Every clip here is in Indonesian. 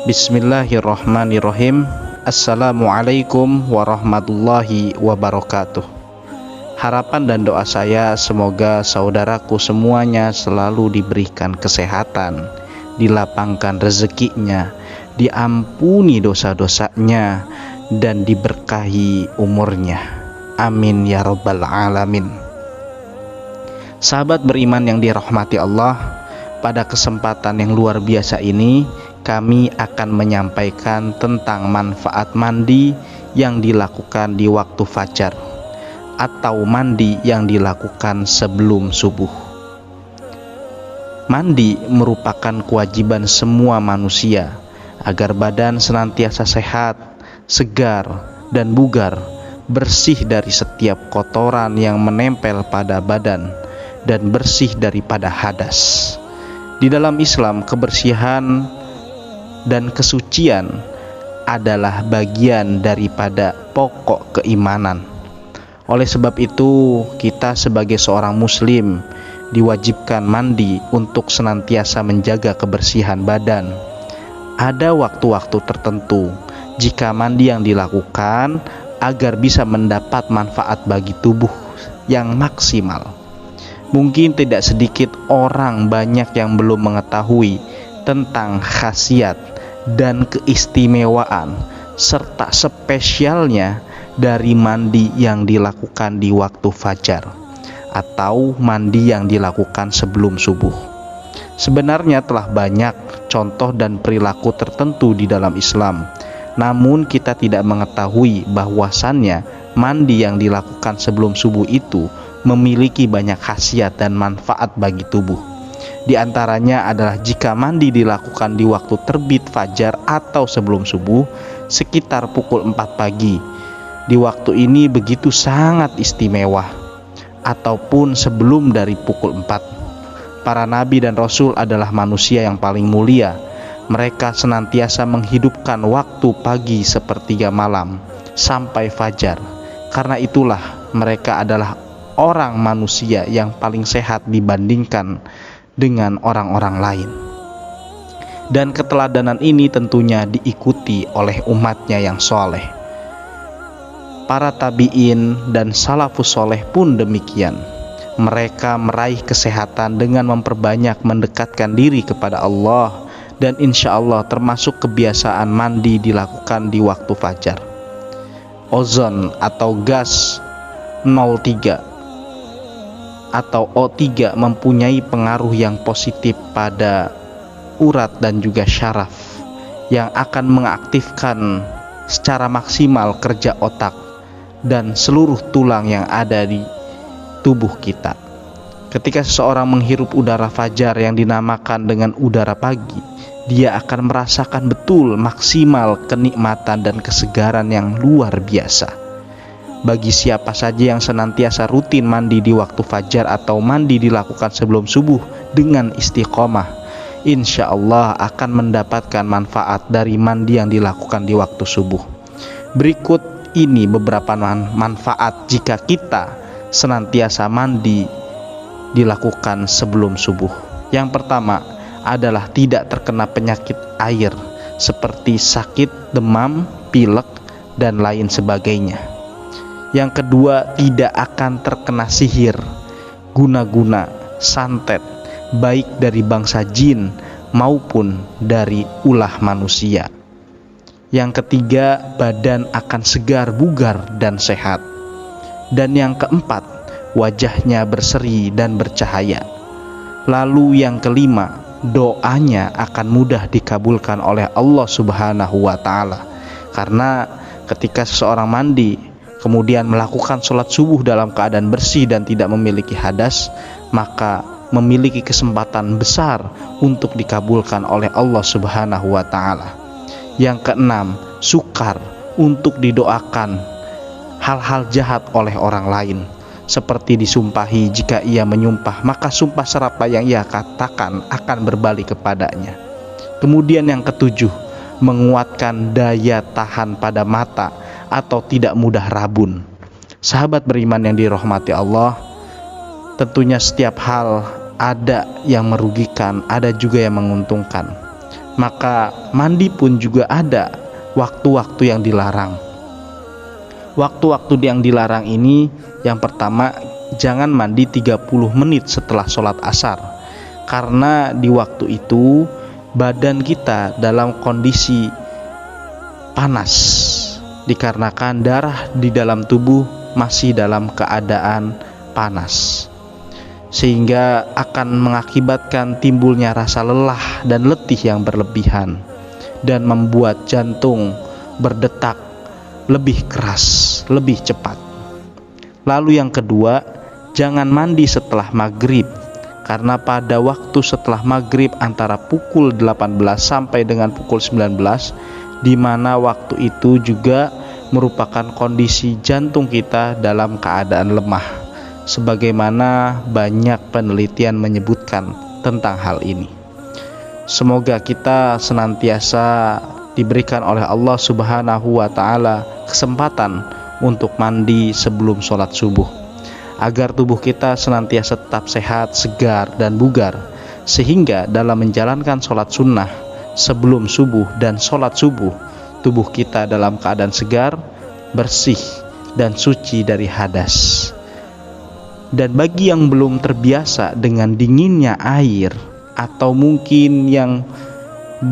Bismillahirrahmanirrahim. Assalamualaikum warahmatullahi wabarakatuh. Harapan dan doa saya semoga saudaraku semuanya selalu diberikan kesehatan, dilapangkan rezekinya, diampuni dosa-dosanya, dan diberkahi umurnya. Amin ya rabbal alamin. Sahabat beriman yang dirahmati Allah, pada kesempatan yang luar biasa ini kami akan menyampaikan tentang manfaat mandi yang dilakukan di waktu fajar atau mandi yang dilakukan sebelum subuh. Mandi merupakan kewajiban semua manusia agar badan senantiasa sehat, segar, dan bugar, bersih dari setiap kotoran yang menempel pada badan dan bersih daripada hadas. Di dalam Islam, kebersihan dan kesucian adalah bagian daripada pokok keimanan. Oleh sebab itu, kita sebagai seorang muslim diwajibkan mandi untuk senantiasa menjaga kebersihan badan. Ada waktu-waktu tertentu jika mandi yang dilakukan agar bisa mendapat manfaat bagi tubuh yang maksimal. Mungkin tidak sedikit orang banyak yang belum mengetahui tentang khasiat dan keistimewaan serta spesialnya dari mandi yang dilakukan di waktu fajar atau mandi yang dilakukan sebelum subuh. Sebenarnya telah banyak contoh dan perilaku tertentu di dalam Islam, namun kita tidak mengetahui bahwasannya mandi yang dilakukan sebelum subuh itu memiliki banyak khasiat dan manfaat bagi tubuh. Di antaranya adalah jika mandi dilakukan di waktu terbit fajar atau sebelum subuh sekitar pukul 4 pagi. Di waktu ini begitu sangat istimewa, ataupun sebelum dari pukul 4. Para nabi dan rasul adalah manusia yang paling mulia. Mereka senantiasa menghidupkan waktu pagi sepertiga malam sampai fajar. Karena itulah mereka adalah orang manusia yang paling sehat dibandingkan dengan orang-orang lain. Dan keteladanan ini tentunya diikuti oleh umatnya yang soleh. Para tabi'in dan salafus soleh pun demikian. Mereka meraih kesehatan dengan memperbanyak mendekatkan diri kepada Allah, dan insya Allah termasuk kebiasaan mandi dilakukan di waktu fajar. Ozon atau gas 03 atau O3 mempunyai pengaruh yang positif pada urat dan juga syaraf yang akan mengaktifkan secara maksimal kerja otak dan seluruh tulang yang ada di tubuh kita. Ketika seseorang menghirup udara fajar yang dinamakan dengan udara pagi, dia akan merasakan betul maksimal kenikmatan dan kesegaran yang luar biasa. Bagi siapa saja yang senantiasa rutin mandi di waktu fajar atau mandi dilakukan sebelum subuh dengan istiqomah, insya Allah akan mendapatkan manfaat dari mandi yang dilakukan di waktu subuh. Berikut ini beberapa manfaat jika kita senantiasa mandi dilakukan sebelum subuh. Yang pertama adalah tidak terkena penyakit air seperti sakit, demam, pilek, dan lain sebagainya. Yang kedua, tidak akan terkena sihir, guna-guna, santet, baik dari bangsa jin maupun dari ulah manusia. Yang ketiga, badan akan segar, bugar, dan sehat. Dan yang keempat, wajahnya berseri dan bercahaya. Lalu yang kelima, doanya akan mudah dikabulkan oleh Allah Subhanahu wa Ta'ala. Karena ketika seseorang mandi kemudian melakukan sholat subuh dalam keadaan bersih dan tidak memiliki hadas, maka memiliki kesempatan besar untuk dikabulkan oleh Allah Subhanahu wa Ta'ala. Yang keenam, sukar untuk didoakan hal-hal jahat oleh orang lain, seperti disumpahi. Jika ia menyumpah, maka sumpah serapah yang ia katakan akan berbalik kepadanya. Kemudian yang ketujuh, menguatkan daya tahan pada mata atau tidak mudah rabun. Sahabat beriman yang dirahmati Allah, tentunya setiap hal ada yang merugikan, ada juga yang menguntungkan. maka mandi pun juga ada waktu-waktu yang dilarang. Waktu-waktu yang dilarang ini, yang pertama, jangan mandi 30 menit setelah sholat asar, karena di waktu itu badan kita dalam kondisi panas, dikarenakan darah di dalam tubuh masih dalam keadaan panas, sehingga akan mengakibatkan timbulnya rasa lelah dan letih yang berlebihan dan membuat jantung berdetak lebih keras, lebih cepat. Lalu yang kedua, jangan mandi setelah maghrib, karena pada waktu setelah maghrib antara pukul 18 sampai dengan pukul 19, di mana waktu itu juga merupakan kondisi jantung kita dalam keadaan lemah, sebagaimana banyak penelitian menyebutkan tentang hal ini. Semoga kita senantiasa diberikan oleh Allah Subhanahu wa Ta'ala kesempatan untuk mandi sebelum sholat subuh, agar tubuh kita senantiasa tetap sehat, segar, dan bugar, sehingga dalam menjalankan sholat sunnah sebelum subuh dan sholat subuh, tubuh kita dalam keadaan segar, bersih, dan suci dari hadas. Dan bagi yang belum terbiasa dengan dinginnya air, atau mungkin yang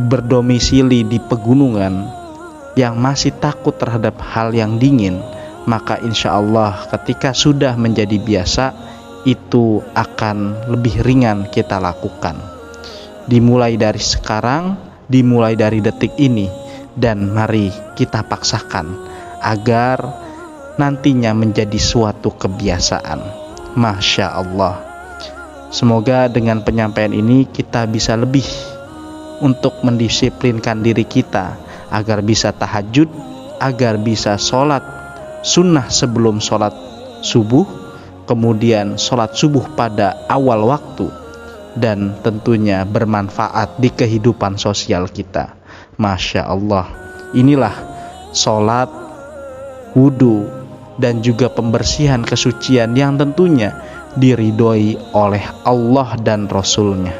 berdomisili di pegunungan, yang masih takut terhadap hal yang dingin, maka insya Allah ketika sudah menjadi biasa, itu akan lebih ringan kita lakukan. Dimulai dari sekarang, dimulai dari detik ini, dan mari kita paksakan agar nantinya menjadi suatu kebiasaan. Masya Allah. Semoga dengan penyampaian ini kita bisa lebih untuk mendisiplinkan diri kita agar bisa tahajud, agar bisa sholat sunnah sebelum sholat subuh, kemudian sholat subuh pada awal waktu, dan tentunya bermanfaat di kehidupan sosial kita. Masya Allah. Inilah sholat, wudhu, dan juga pembersihan kesucian yang tentunya diridhoi oleh Allah dan Rasul-Nya.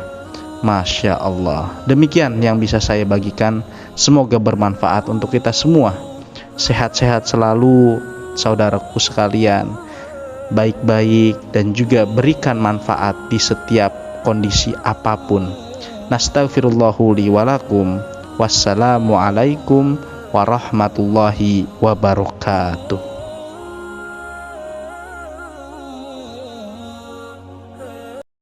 Masya Allah. Demikian yang bisa saya bagikan. Semoga bermanfaat untuk kita semua. Sehat-sehat selalu saudaraku sekalian, baik-baik, dan juga berikan manfaat di setiap kondisi apapun. Nastaghfirullahu li walakum. Wassalamualaikum warahmatullahi wabarakatuh.